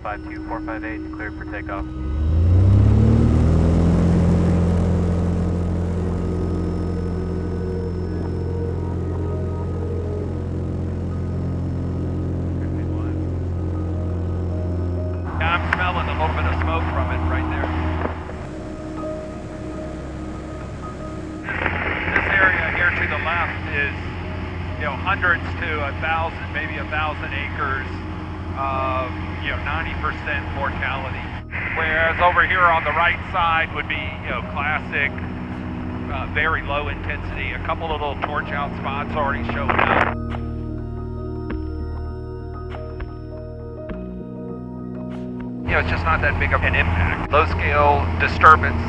52458, cleared for takeoff. I'm smelling a little bit of smoke from it right there. This area here to the left is, hundreds to 1,000, maybe 1,000 acres of, 90% mortality. Whereas over here on the right side would be, classic, very low intensity. A couple of little torch out spots already showing up. It's just not that big of an impact. Low scale disturbance,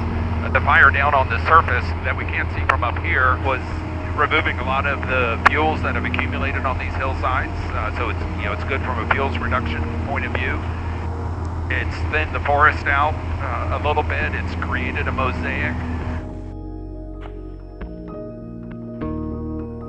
the fire down on the surface that we can't see from up here was removing a lot of the fuels that have accumulated on these hillsides. So it's good from a fuels reduction point of view. It's thinned the forest out a little bit. It's created a mosaic.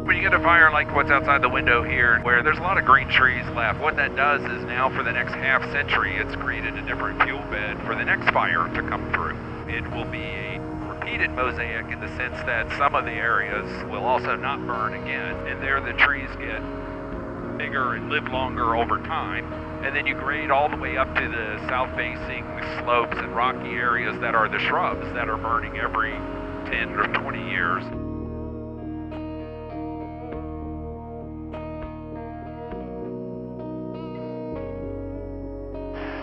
When you get a fire like what's outside the window here, where there's a lot of green trees left, what that does is now for the next half century, it's created a different fuel bed for the next fire to come through. It will be a repeated mosaic in the sense that some of the areas will also not burn again, and there the trees get bigger and live longer over time. And then you grade all the way up to the south-facing slopes and rocky areas that are the shrubs that are burning every 10 or 20 years.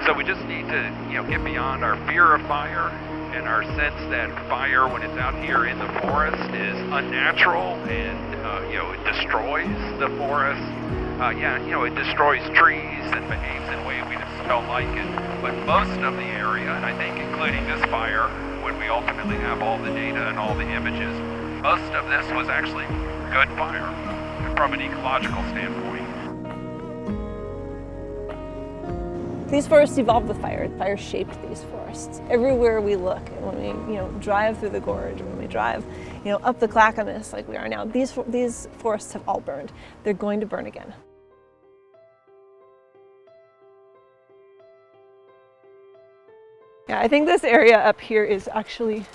So we just need to, get beyond our fear of fire and our sense that fire, when it's out here in the forest, is unnatural and, it destroys the forest. It destroys trees and behaves in a way we just don't like it. But most of the area, and I think including this fire, when we ultimately have all the data and all the images, most of this was actually good fire from an ecological standpoint. These forests evolved with fire. Fire shaped these forests. Everywhere we look, when we drive through the gorge, when we drive, up the Clackamas like we are now, these forests have all burned. They're going to burn again. Yeah, I think this area up here is actually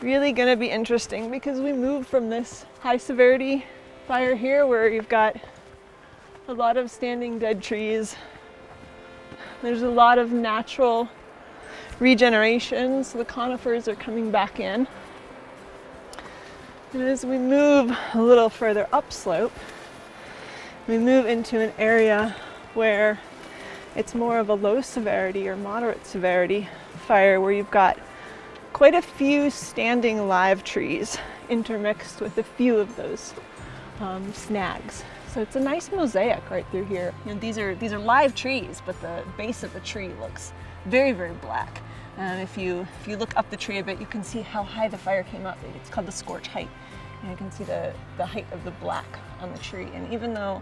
really going to be interesting because we moved from this high severity fire here where you've got a lot of standing dead trees. There's a lot of natural regeneration, so the conifers are coming back in. And as we move a little further upslope, we move into an area where it's more of a low severity or moderate severity fire, where you've got quite a few standing live trees intermixed with a few of those snags. So it's a nice mosaic right through here. These are live trees, but the base of the tree looks very, very black. And if you look up the tree a bit, you can see how high the fire came up. It's called the scorch height. And you can see the height of the black on the tree. And even though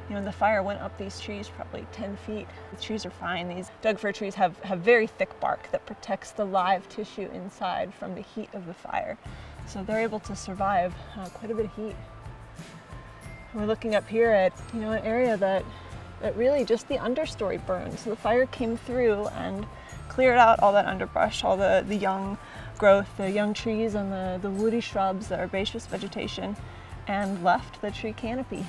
the fire went up these trees probably 10 feet, the trees are fine. These Doug fir trees have very thick bark that protects the live tissue inside from the heat of the fire. So they're able to survive quite a bit of heat. We're looking up here at an area that really just the understory burned. So the fire came through and cleared out all that underbrush, all the young growth, the young trees and the woody shrubs, the herbaceous vegetation, and left the tree canopy.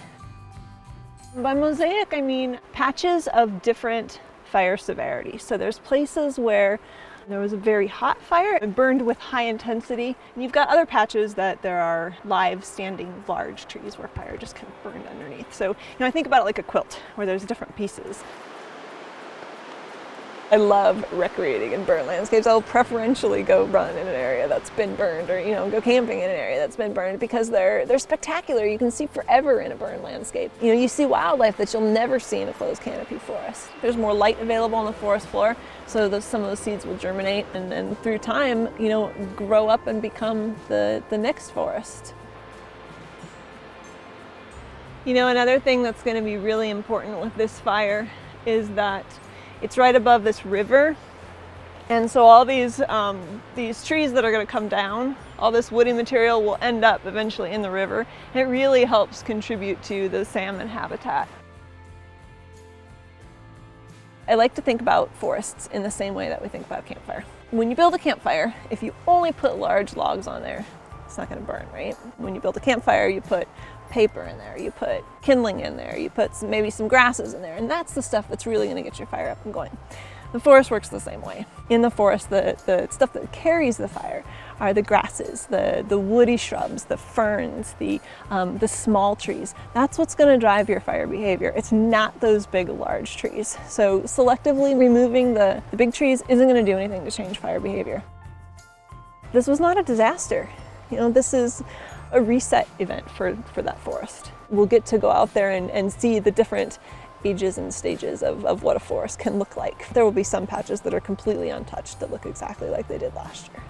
By mosaic, I mean patches of different fire severity. So there's places where there was a very hot fire and burned with high intensity. And you've got other patches that there are live standing large trees where fire just kind of burned underneath. So, I think about it like a quilt where there's different pieces. I love recreating in burned landscapes. I'll preferentially go run in an area that's been burned, or go camping in an area that's been burned, because they're spectacular. You can see forever in a burned landscape. You see wildlife that you'll never see in a closed canopy forest. There's more light available on the forest floor, so some of those seeds will germinate and through time, grow up and become the next forest. Another thing that's going to be really important with this fire is that it's right above this river, and so all these trees that are going to come down, all this woody material will end up eventually in the river, and it really helps contribute to the salmon habitat. I like to think about forests in the same way that we think about a campfire. When you build a campfire, if you only put large logs on there, it's not going to burn, right? When you build a campfire, you put paper in there, you put kindling in there, you put maybe some grasses in there, and that's the stuff that's really going to get your fire up and going. The forest works the same way. In the forest, the stuff that carries the fire are the grasses, the woody shrubs, the ferns, the small trees. That's what's going to drive your fire behavior. It's not those big, large trees. So selectively removing the big trees isn't going to do anything to change fire behavior. This was not a disaster. You know, this is a reset event for that forest. We'll get to go out there and see the different ages and stages of what a forest can look like. There will be some patches that are completely untouched that look exactly like they did last year.